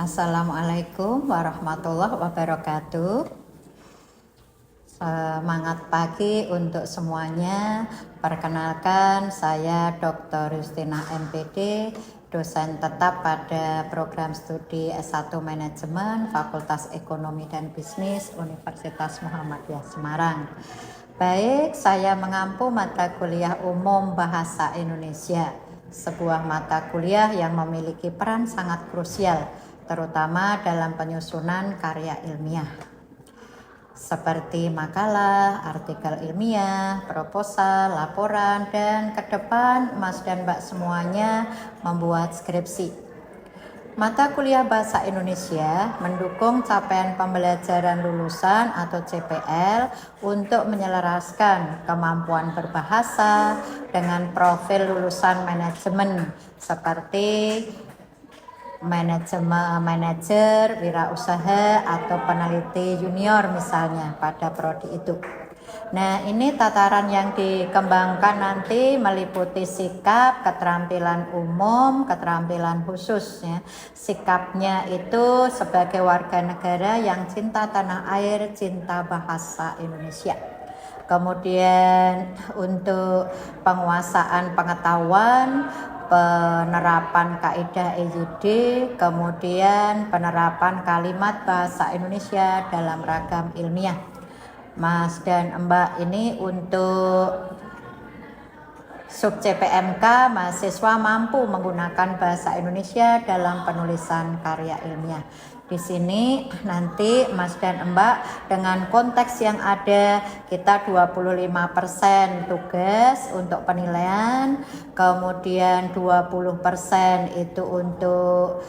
Assalamualaikum warahmatullahi wabarakatuh. Semangat pagi untuk semuanya. Perkenalkan, saya Dr. Justina MPD, dosen tetap pada program studi S1 Manajemen Fakultas Ekonomi dan Bisnis Universitas Muhammadiyah Semarang. Baik, saya mengampu mata kuliah umum Bahasa Indonesia, sebuah mata kuliah yang memiliki peran sangat krusial terutama dalam penyusunan karya ilmiah seperti makalah, artikel ilmiah, proposal, laporan, dan ke depan Mas dan Mbak semuanya membuat skripsi. Mata kuliah Bahasa Indonesia mendukung capaian pembelajaran lulusan atau CPL untuk menyelaraskan kemampuan berbahasa dengan profil lulusan manajemen seperti manajer, wirausaha, atau peneliti junior misalnya pada prodi itu. Nah, ini tataran yang dikembangkan nanti meliputi sikap, keterampilan umum, keterampilan khusus ya. Sikapnya itu sebagai warga negara yang cinta tanah air, cinta bahasa Indonesia. Kemudian untuk penguasaan pengetahuan, penerapan kaidah EYD, kemudian penerapan kalimat bahasa Indonesia dalam ragam ilmiah. Mas dan Mbak ini untuk sub CPMK mahasiswa mampu menggunakan bahasa Indonesia dalam penulisan karya ilmiah. Di sini nanti Mas dan Mbak dengan konteks yang ada kita 25% tugas untuk penilaian, kemudian 20% itu untuk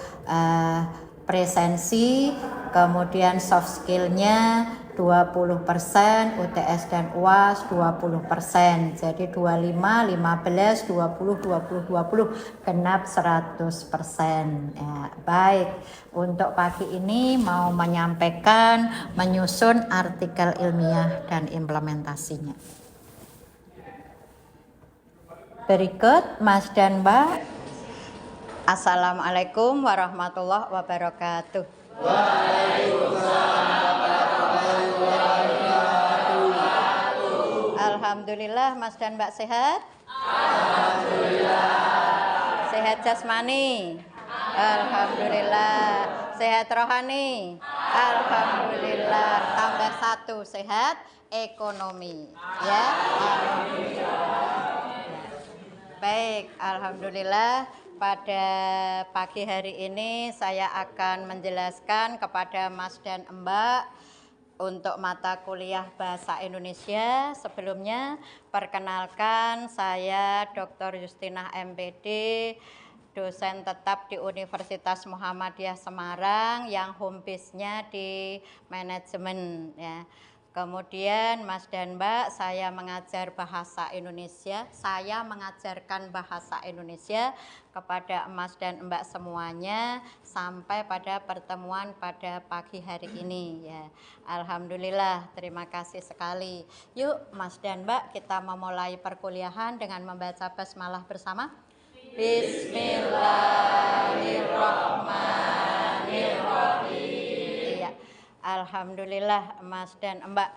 presensi, kemudian soft skillnya 20%, UTS dan UAS 20%. Jadi 25, 15, 20, 20, 20 genap 100%. Ya, baik. Untuk pagi ini mau menyampaikan menyusun artikel ilmiah dan implementasinya. Berikut Mas dan Mbak. Assalamualaikum warahmatullahi wabarakatuh. Waalaikumsalam. Alhamdulillah, Mas dan Mbak sehat? Alhamdulillah. Sehat jasmani? Alhamdulillah. Sehat rohani? Alhamdulillah. Tambah satu, sehat ekonomi. Ya. Baik, alhamdulillah. Pada pagi hari ini saya akan menjelaskan kepada Mas dan Mbak untuk mata kuliah Bahasa Indonesia. Sebelumnya perkenalkan, saya Dr. Justina MPD, dosen tetap di Universitas Muhammadiyah Semarang yang home base-nya di manajemen ya. Kemudian Mas dan Mbak, saya mengajar bahasa Indonesia. Saya mengajarkan bahasa Indonesia kepada Mas dan Mbak semuanya sampai pada pertemuan pada pagi hari ini ya. Alhamdulillah, terima kasih sekali. Yuk Mas dan Mbak, kita memulai perkuliahan dengan membaca basmalah bersama. Bismillahirrahmanirrahim. Alhamdulillah Mas dan Mbak,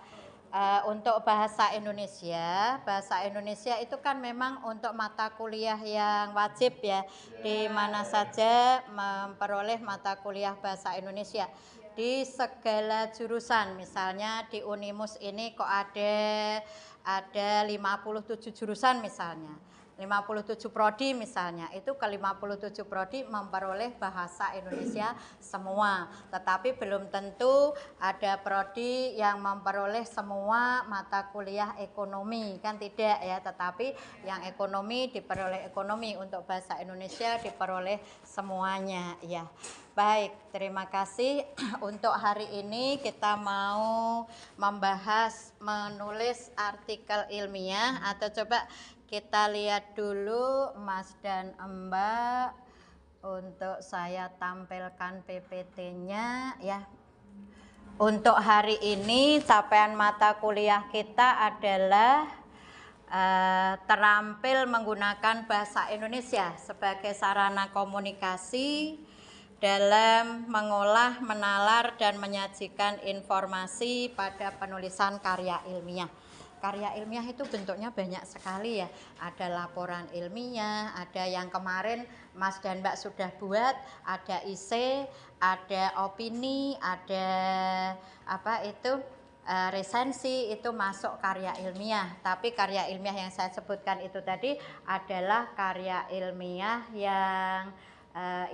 untuk bahasa Indonesia itu kan memang untuk mata kuliah yang wajib ya, di mana saja memperoleh mata kuliah bahasa Indonesia di segala jurusan. Misalnya di Unimus ini kok ada 57 jurusan misalnya. 57 prodi misalnya, itu ke 57 prodi memperoleh bahasa Indonesia semua. Tetapi belum tentu ada prodi yang memperoleh semua mata kuliah ekonomi, kan tidak ya. Tetapi yang ekonomi diperoleh ekonomi, untuk bahasa Indonesia diperoleh semuanya ya. Baik, terima kasih. Untuk hari ini kita mau membahas menulis artikel ilmiah, atau coba kita lihat dulu Mas dan Mbak, untuk saya tampilkan PPT-nya ya. Untuk hari ini capaian mata kuliah kita adalah terampil menggunakan bahasa Indonesia sebagai sarana komunikasi dalam mengolah, menalar, dan menyajikan informasi pada penulisan karya ilmiah. Karya ilmiah itu bentuknya banyak sekali ya. Ada laporan ilmiah, ada yang kemarin Mas dan Mbak sudah buat, ada IC, ada opini, ada apa itu resensi, itu masuk karya ilmiah. Tapi karya ilmiah yang saya sebutkan itu tadi adalah karya ilmiah yang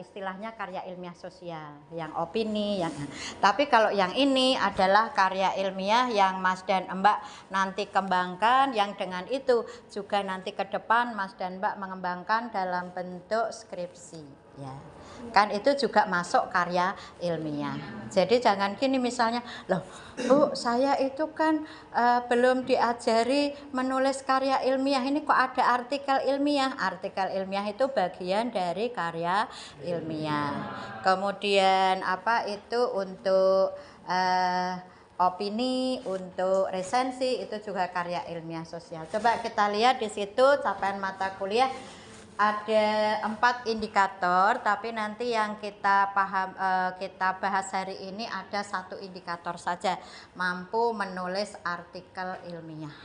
istilahnya karya ilmiah sosial, yang opini, yang tapi kalau yang ini adalah karya ilmiah yang Mas dan Mbak nanti kembangkan, yang dengan itu juga nanti ke depan Mas dan Mbak mengembangkan dalam bentuk skripsi, ya. Kan itu juga masuk karya ilmiah. Jadi jangan gini misalnya, loh Bu, saya itu kan belum diajari menulis karya ilmiah, ini kok ada artikel ilmiah. Artikel ilmiah itu bagian dari karya ilmiah. Kemudian apa itu untuk opini, untuk resensi, itu juga karya ilmiah sosial. Coba kita lihat di situ capaian mata kuliah. Ada 4 indikator, tapi nanti yang kita bahas hari ini ada 1 indikator saja, mampu menulis artikel ilmiah.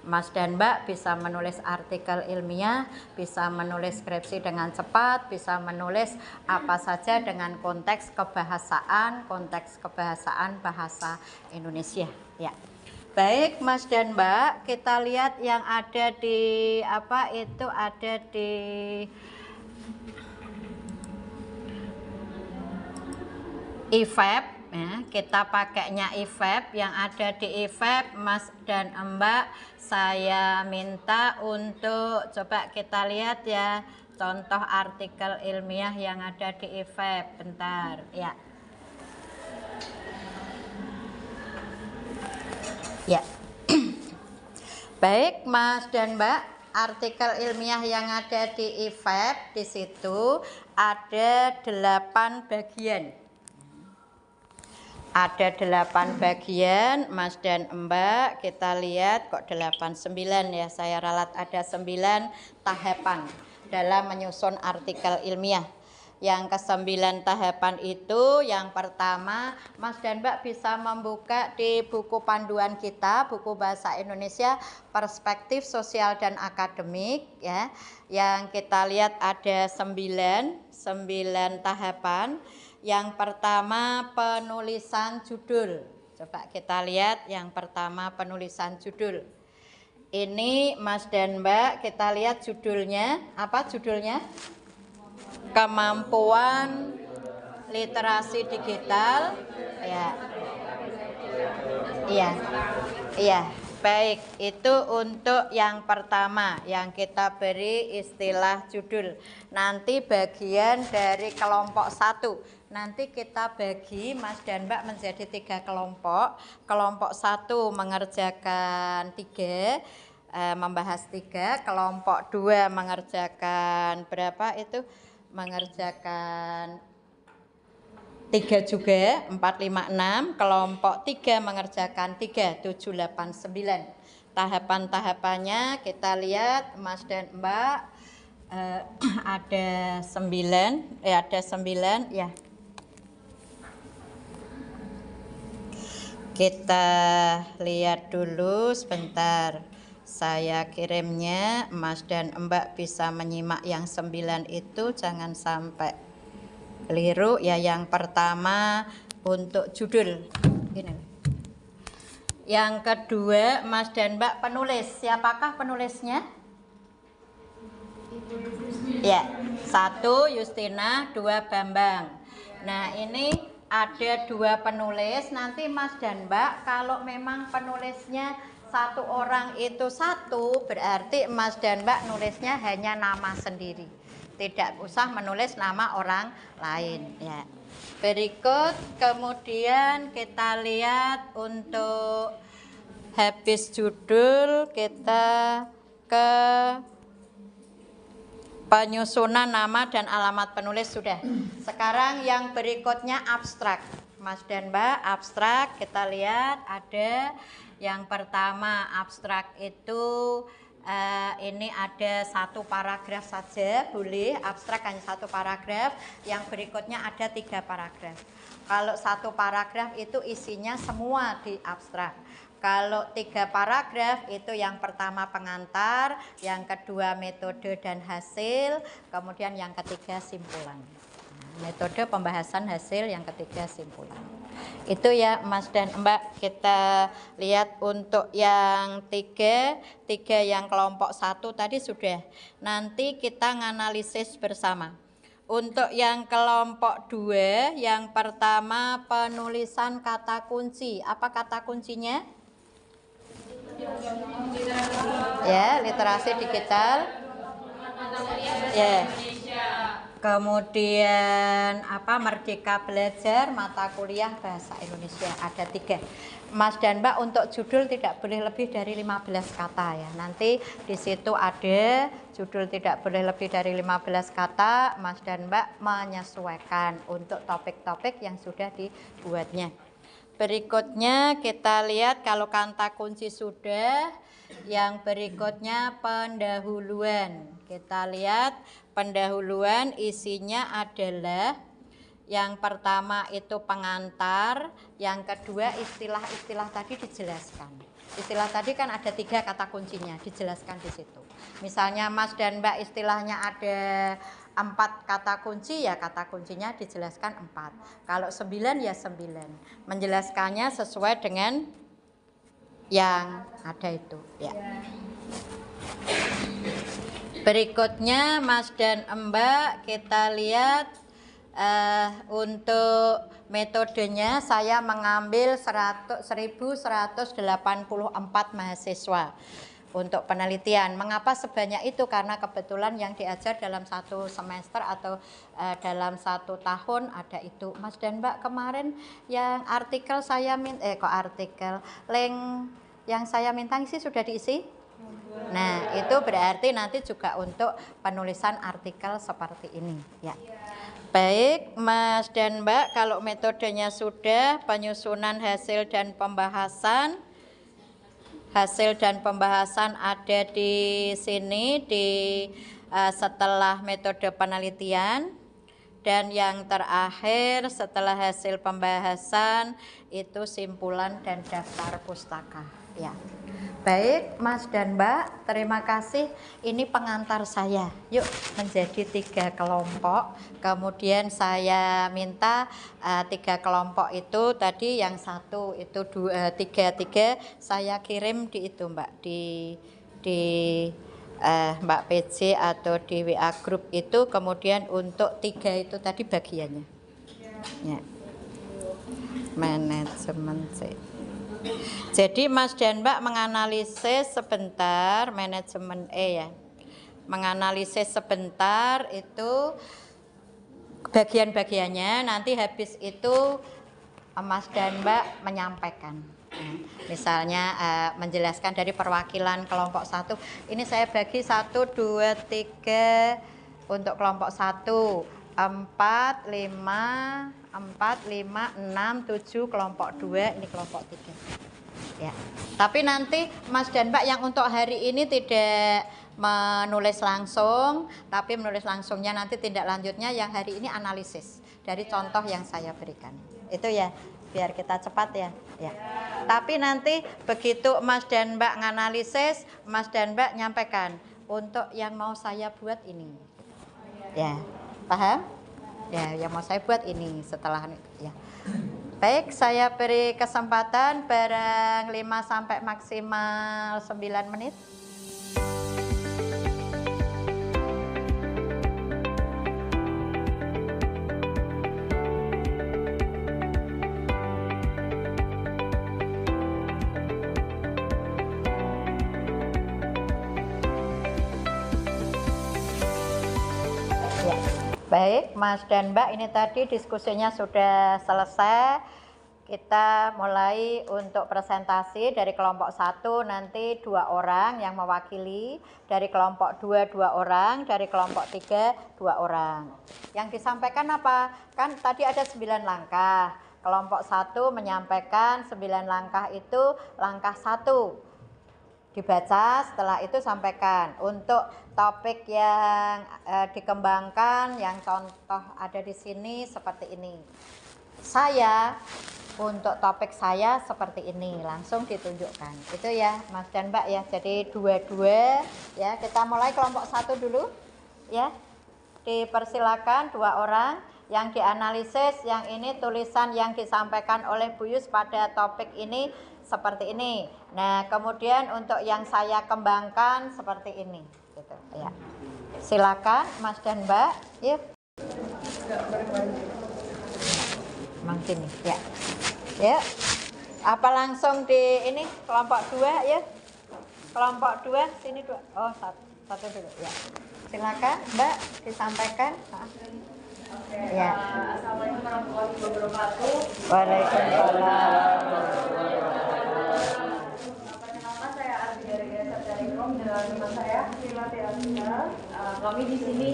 Mas dan Mbak bisa menulis artikel ilmiah, bisa menulis skripsi dengan cepat, bisa menulis apa saja dengan konteks kebahasaan bahasa Indonesia, ya. Baik Mas dan Mbak, kita lihat yang ada di apa itu ada di IFEP, ya, kita pakainya IFEP, yang ada di IFEP Mas dan Mbak saya minta untuk coba kita lihat ya contoh artikel ilmiah yang ada di IFEP, bentar ya. Ya. Baik Mas dan Mbak, artikel ilmiah yang ada di IFEP di situ ada 8 bagian. Ada 8 bagian Mas dan Mbak, kita lihat kok 8, 9 ya, saya ralat ada 9 tahapan dalam menyusun artikel ilmiah. Yang ke-9 tahapan itu, yang pertama Mas dan Mbak bisa membuka di buku panduan kita, buku bahasa Indonesia Perspektif Sosial dan Akademik ya. Yang kita lihat ada 9 tahapan. Yang pertama penulisan judul. Coba kita lihat yang pertama penulisan judul. Ini Mas dan Mbak, kita lihat judulnya, apa judulnya? Kemampuan literasi digital, ya. Iya. Iya, baik. Itu untuk yang pertama yang kita beri istilah judul. Nanti bagian dari kelompok 1. Nanti kita bagi Mas dan Mbak menjadi 3 kelompok. Kelompok 1 mengerjakan 3, membahas 3. Kelompok 2 mengerjakan berapa itu? Mengerjakan 3 juga, 4, 5, 6. Kelompok 3 mengerjakan 3, 7, 8, 9. Tahapan-tahapannya kita lihat Mas dan Mbak, ada 9, ada 9 ya. Kita lihat dulu sebentar. Saya kirimnya, Mas dan Mbak bisa menyimak yang 9 itu, jangan sampai keliru ya. Yang pertama untuk judul. Ini. Yang kedua Mas dan Mbak penulis. Siapakah penulisnya? Ya, 1 Justina, 2 Bambang. Nah ini ada 2 penulis. Nanti Mas dan Mbak kalau memang penulisnya 1 orang itu 1, berarti Mas dan Mbak nulisnya hanya nama sendiri, tidak usah menulis nama orang lain ya. Berikut kemudian kita lihat untuk habis judul kita ke penyusunan nama dan alamat penulis sudah. Sekarang yang berikutnya abstrak. Mas dan Mbak, abstrak kita lihat ada yang pertama abstrak itu ini ada satu paragraf saja, boleh abstrak hanya satu paragraf, yang berikutnya ada 3 paragraf. Kalau satu paragraf itu isinya semua di abstrak. Kalau 3 paragraf itu yang pertama pengantar, yang kedua metode dan hasil, kemudian yang ketiga simpulan. Metode pembahasan hasil, yang ketiga simpulan. Itu ya Mas dan Mbak, kita lihat untuk yang tiga yang kelompok 1 tadi sudah. Nanti kita nganalisis bersama. Untuk yang kelompok 2, yang pertama penulisan kata kunci. Apa kata kuncinya? Ya, literasi digital. Ya. Kemudian Merdeka Belajar, mata kuliah bahasa Indonesia, ada 3. Mas dan Mbak untuk judul tidak boleh lebih dari 15 kata ya. Nanti di situ ada judul tidak boleh lebih dari 15 kata. Mas dan Mbak menyesuaikan untuk topik-topik yang sudah dibuatnya. Berikutnya kita lihat kalau kata kunci sudah, yang berikutnya pendahuluan. Kita lihat pendahuluan isinya adalah yang pertama itu pengantar, yang kedua istilah-istilah tadi dijelaskan. Istilah tadi kan ada 3 kata kuncinya, dijelaskan di situ. Misalnya Mas dan Mbak istilahnya ada 4 kata kunci, ya kata kuncinya dijelaskan 4. Kalau 9 ya 9. Menjelaskannya sesuai dengan yang ada itu ya. Berikutnya Mas dan Mbak kita lihat untuk metodenya saya mengambil 1184 mahasiswa untuk penelitian. Mengapa sebanyak itu? Karena kebetulan yang diajar dalam 1 semester atau dalam 1 tahun ada itu. Mas dan Mbak kemarin yang artikel saya link yang saya minta isi sudah diisi? Nah, itu berarti nanti juga untuk penulisan artikel seperti ini ya. Baik, Mas dan Mbak, kalau metodenya sudah, penyusunan hasil dan pembahasan. Hasil dan pembahasan ada di sini setelah metode penelitian. Dan yang terakhir setelah hasil pembahasan itu simpulan dan daftar pustaka ya. Baik Mas dan Mbak, terima kasih. Ini pengantar saya. Yuk menjadi 3 kelompok. Kemudian saya minta 3 kelompok itu tadi yang 1 itu 3 saya kirim di itu Mbak, di Mbak PC atau di WA Group itu. Kemudian untuk 3 itu tadi bagiannya ya. Manajemen C. Jadi Mas dan Mbak menganalisis sebentar manajemen E ya. Menganalisis sebentar itu bagian-bagiannya, nanti habis itu Mas dan Mbak menyampaikan. Misalnya menjelaskan dari perwakilan kelompok 1. Ini saya bagi 1, 2, 3 untuk kelompok 1, 4, 5, 6, 7 kelompok 2, ini kelompok 3 ya. Tapi nanti Mas dan Mbak yang untuk hari ini tidak menulis langsung, tapi menulis langsungnya nanti tindak lanjutnya yang hari ini analisis dari contoh yang saya berikan itu ya, biar kita cepat ya. Tapi nanti begitu Mas dan Mbak nganalisis, Mas dan Mbak nyampaikan untuk yang mau saya buat ini ya, paham? Ya, yang mau saya buat ini setelah ya. Baik, saya beri kesempatan barang 5 sampai maksimal 9 menit. Baik, Mas dan Mbak, ini tadi diskusinya sudah selesai. Kita mulai untuk presentasi dari kelompok 1 nanti 2 orang yang mewakili, dari kelompok 2 2 orang, dari kelompok 3 2 orang. Yang disampaikan apa? Kan tadi ada 9 langkah. Kelompok 1 menyampaikan 9 langkah itu langkah 1 dibaca, setelah itu sampaikan. Untuk topik yang dikembangkan, yang contoh ada di sini seperti ini. Saya untuk topik saya seperti ini, langsung ditunjukkan. Itu ya Mas dan Mbak ya. Jadi dua-dua ya. Kita mulai kelompok 1 dulu ya. Dipersilakan 2 orang yang dianalisis. Yang ini tulisan yang disampaikan oleh Bu Yus pada topik ini seperti ini. Nah, kemudian untuk yang saya kembangkan seperti ini gitu ya. Silakan Mas dan Mbak. Yuk. Emang sini ya. Ya. Apa langsung di ini kelompok 2 ya? Kelompok 2 sini 2. Oh, satu dulu ya. Silakan Mbak disampaikan. Oke, ya. Assalamualaikum warahmatullahi wabarakatuh. Waalaikumsalam. Perkenalkan saya Ardi dari Desa Daringrom dan teman saya Rilati Asya. Kami di sini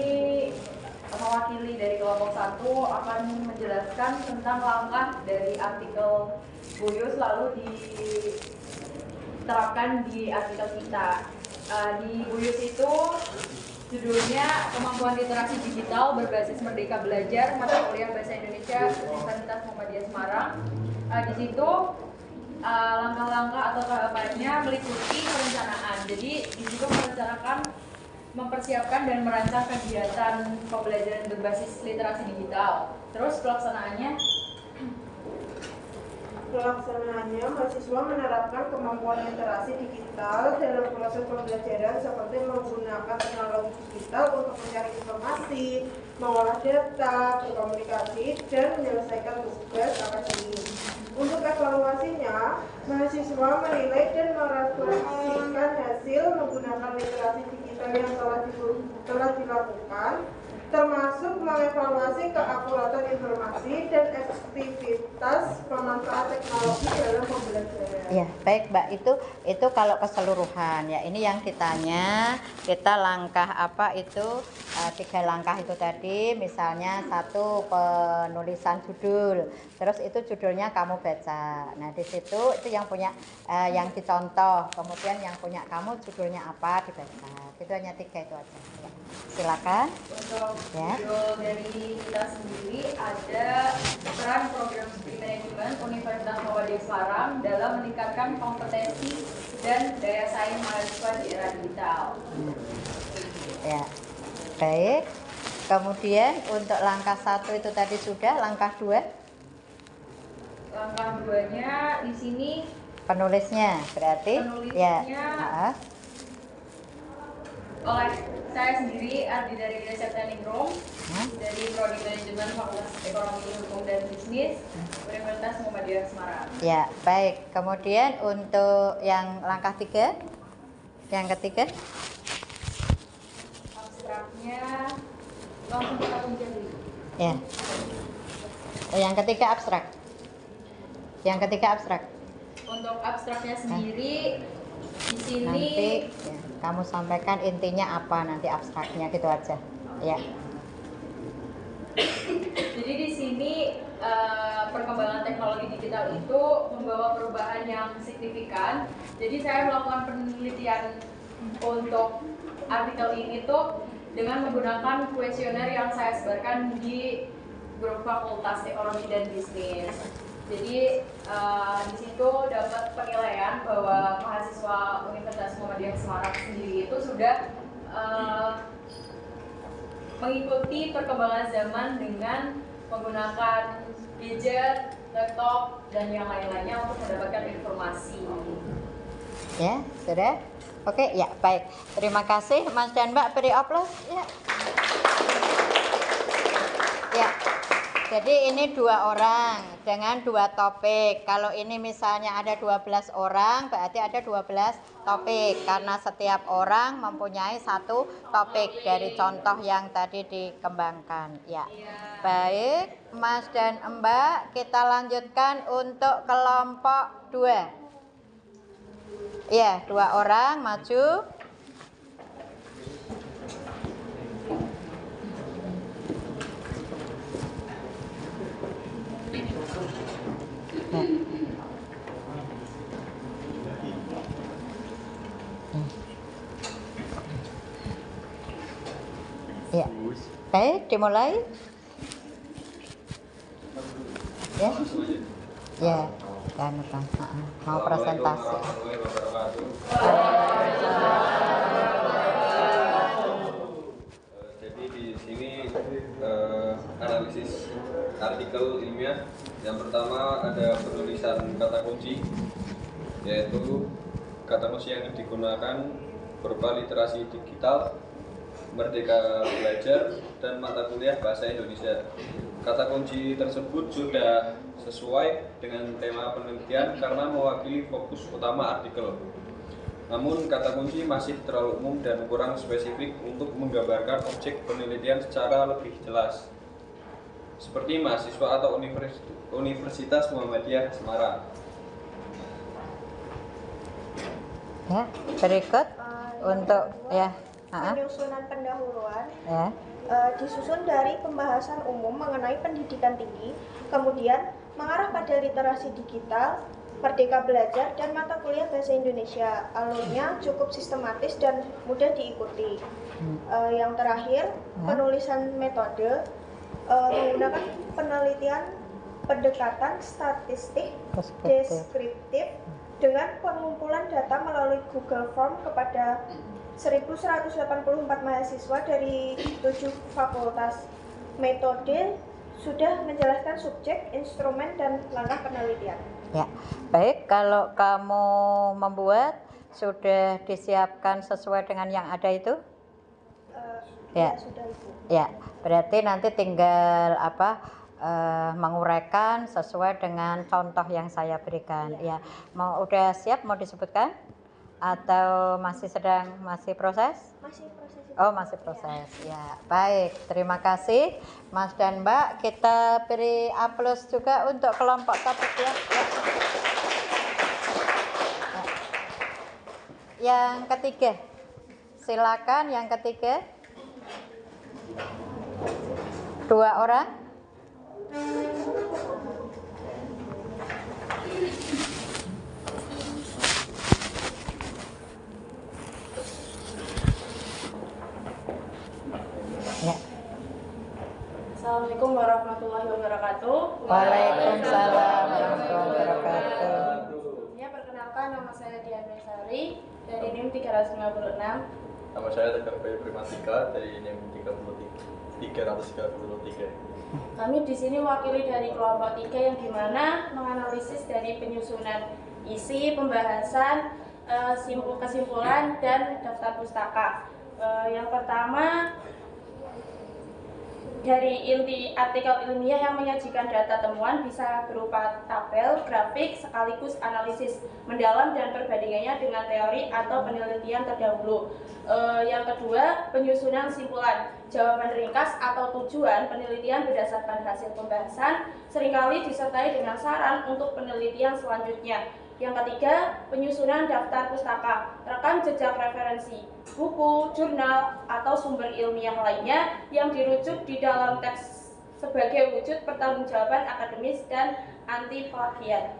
mewakili dari kelompok 1 akan menjelaskan tentang langkah dari artikel Buyus lalu diterapkan di artikel kita. Di Buyus itu judulnya Kemampuan Literasi Digital Berbasis Merdeka Belajar, mata kuliah Bahasa Indonesia Universitas Muhammadiyah Semarang. Di situ langkah-langkah atau tahapannya meliputi perencanaan. Jadi di situ merencanakan, mempersiapkan dan merancang kegiatan pembelajaran berbasis literasi digital. Terus pelaksanaannya mahasiswa menerapkan kemampuan literasi digital dalam proses pembelajaran seperti menggunakan teknologi digital untuk mencari informasi, mengolah data, berkomunikasi, dan menyelesaikan tugas akademik. Untuk evaluasinya, mahasiswa menilai dan merefleksikan hasil menggunakan literasi digital yang telah dilakukan, termasuk mengevaluasi keakuratan informasi dan efektivitas pemanfaatan teknologi dalam pembelajaran. Ya, baik Mbak, itu kalau keseluruhan ya. Ini yang ditanya, kita langkah apa itu 3 langkah itu tadi, misalnya 1 penulisan judul, terus itu judulnya kamu baca. Nah, di situ itu yang punya yang dicontoh, kemudian yang punya kamu judulnya apa dibaca. Itu hanya 3 itu aja. Ya. Silakan. untuk Ya. judul dari kita sendiri ada peran program studi manajemen Universitas Muhammadiyah Semarang dalam meningkatkan kompetensi dan daya saing mahasiswa di era digital. Ya, baik. Kemudian untuk langkah 1 itu tadi sudah, langkah 2 Langkah 2-nya di sini penulisnya berarti Penulisnya. ya. oleh saya sendiri Ardi dari Desa Daringrom Hah? dari Prodi Manajemen Fakultas Ekonomi Hukum dan Bisnis Universitas Muhammadiyah Semarang. Ya, baik. Kemudian untuk yang langkah 3, yang ketiga, Abstraknya langsung kita tunjuk dulu. ya. Yang ketiga abstrak. Yang ketiga abstrak. Untuk abstraknya sendiri di sini Nanti ya, kamu sampaikan intinya apa nanti abstraknya gitu aja. Ya. jadi di sini perkembangan teknologi digital itu membawa perubahan yang signifikan. Jadi saya melakukan penelitian untuk artikel ini tuh dengan menggunakan kuesioner yang saya sebarkan di grup Fakultas Ekonomi dan Bisnis. Jadi di situ dapat penilaian bahwa mahasiswa Universitas Muhammadiyah Semarang sendiri itu sudah mengikuti perkembangan zaman dengan menggunakan gadget, laptop, dan yang lain-lainnya untuk mendapatkan informasi. Ya, sudah? Oke, ya, baik. Terima kasih Mas dan Mbak, beri aplaus ya. Ya. Jadi ini 2 orang dengan 2 topik. Kalau ini misalnya ada 12 orang, berarti ada 12 topik. Karena setiap orang mempunyai 1 topik dari contoh yang tadi dikembangkan. Ya, baik Mas dan Mbak, kita lanjutkan untuk kelompok 2. Ya, 2 orang maju. Baik, dimulai. Ya, ya, kan, mau presentasi. Jadi di sini analisis artikel ilmiah. Yang pertama ada penulisan kata kunci, yaitu kata kunci yang digunakan berupa literasi digital, merdeka belajar, dan mata kuliah bahasa Indonesia. Kata kunci tersebut sudah sesuai dengan tema penelitian karena mewakili fokus utama artikel. Namun kata kunci masih terlalu umum dan kurang spesifik untuk menggambarkan objek penelitian secara lebih jelas. Seperti mahasiswa atau Universitas Muhammadiyah Semarang. Ya, berikut untuk ya. Penyusunan pendahuluan Ya. Disusun dari pembahasan umum mengenai pendidikan tinggi, kemudian mengarah pada literasi digital, merdeka belajar, dan mata kuliah bahasa Indonesia. Alurnya cukup sistematis dan mudah diikuti. Yang terakhir, penulisan metode menggunakan penelitian pendekatan statistik deskriptif dengan pengumpulan data melalui Google Form kepada 1.184 mahasiswa dari 7 fakultas. Metode sudah menjelaskan subjek, instrumen, dan langkah penelitian. Ya, baik. Kalau kamu membuat sudah disiapkan sesuai dengan yang ada itu? Ya, sudah Ibu. Ya, berarti nanti tinggal menguraikan sesuai dengan contoh yang saya berikan. Ya, udah siap mau disebutkan? Atau masih proses? Masih proses. Oh, masih proses. Ya, baik. Terima kasih Mas dan Mbak. Kita beri aplaus juga untuk kelompok topik ya. Yang ketiga. Silakan yang ketiga. 2 orang. Ya. Assalamualaikum warahmatullahi wabarakatuh. Waalaikumsalam warahmatullahi wabarakatuh. Ya, perkenalkan nama saya Dian Mesari dari NIM 356. Nama saya Tegar Bayu Primatika dari NIM 333. Kami di sini mewakili dari kelompok 3 yang dimana menganalisis dari penyusunan isi, pembahasan, kesimpulan, dan daftar pustaka. Yang pertama, dari inti artikel ilmiah yang menyajikan data temuan bisa berupa tabel, grafik, sekaligus analisis mendalam dan perbandingannya dengan teori atau penelitian terdahulu. Yang kedua, penyusunan kesimpulan, jawaban ringkas atau tujuan penelitian berdasarkan hasil pembahasan, seringkali disertai dengan saran untuk penelitian selanjutnya. Yang ketiga, penyusunan daftar pustaka, rekam jejak referensi, buku, jurnal, atau sumber ilmiah lainnya yang dirujuk di dalam teks sebagai wujud pertanggungjawaban akademis dan anti plagiat.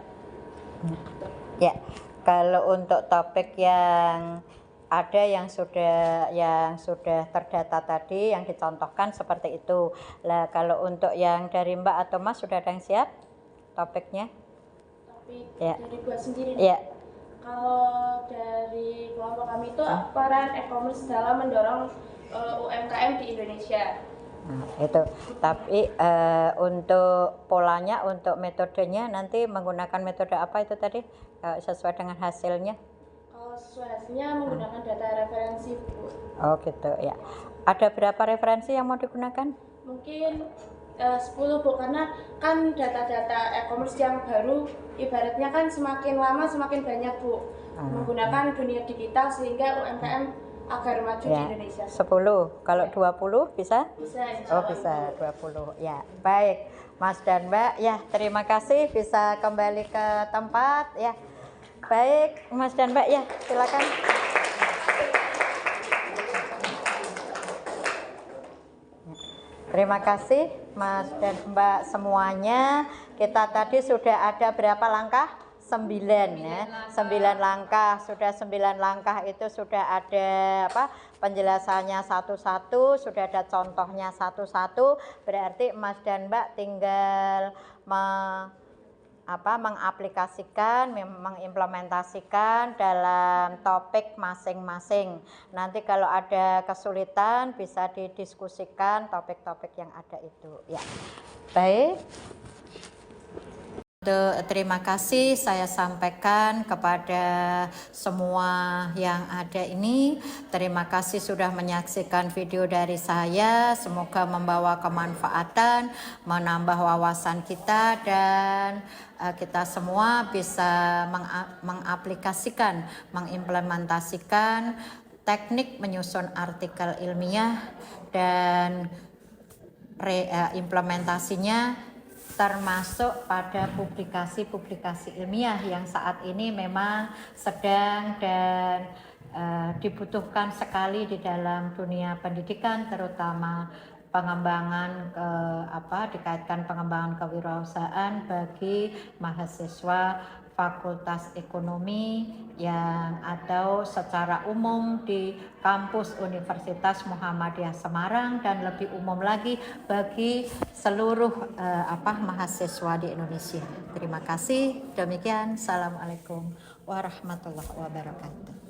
Ya, kalau untuk topik yang ada yang sudah terdata tadi yang dicontohkan seperti itu. Lah kalau untuk yang dari Mbak atau Mas sudah ada yang siap topiknya? Ya. Dari buat sendiri. Ya. Kalau dari kelompok kami itu peran e-commerce dalam mendorong UMKM di Indonesia. Nah, itu. Tapi untuk polanya, untuk metodenya nanti menggunakan metode apa itu tadi? Sesuai dengan hasilnya? Kalau sesuai hasilnya menggunakan data referensi, Bu. Oh gitu ya. Ada berapa referensi yang mau digunakan? Mungkin 10, Bu, karena kan data-data e-commerce yang baru ibaratnya kan semakin lama semakin banyak, Bu, menggunakan dunia digital sehingga UMKM agar maju di Indonesia. 10, kalau 20 bisa? Bisa, Oh bisa 20 ya. Baik Mas dan Mbak ya, terima kasih bisa kembali ke tempat ya. Baik Mas dan Mbak ya, silakan. Terima kasih Mas dan Mbak semuanya. Kita tadi sudah ada berapa langkah? 9 ya. 9 langkah. Sudah 9 langkah itu sudah ada penjelasannya satu-satu, sudah ada contohnya satu-satu, berarti Mas dan Mbak tinggal mengaplikasikan, mengimplementasikan dalam topik masing-masing. Nanti kalau ada kesulitan bisa didiskusikan topik-topik yang ada itu. Ya, baik. Terima kasih saya sampaikan kepada semua yang ada ini. Terima kasih sudah menyaksikan video dari saya. Semoga membawa kemanfaatan, menambah wawasan kita, dan kita semua bisa mengaplikasikan, mengimplementasikan teknik menyusun artikel ilmiah dan implementasinya, termasuk pada publikasi-publikasi ilmiah yang saat ini memang sedang dan dibutuhkan sekali di dalam dunia pendidikan, terutama pengembangan dikaitkan pengembangan kewirausahaan bagi mahasiswa Fakultas Ekonomi yang atau secara umum di kampus Universitas Muhammadiyah Semarang, dan lebih umum lagi bagi seluruh mahasiswa di Indonesia. Terima kasih. Demikian. Assalamualaikum warahmatullahi wabarakatuh.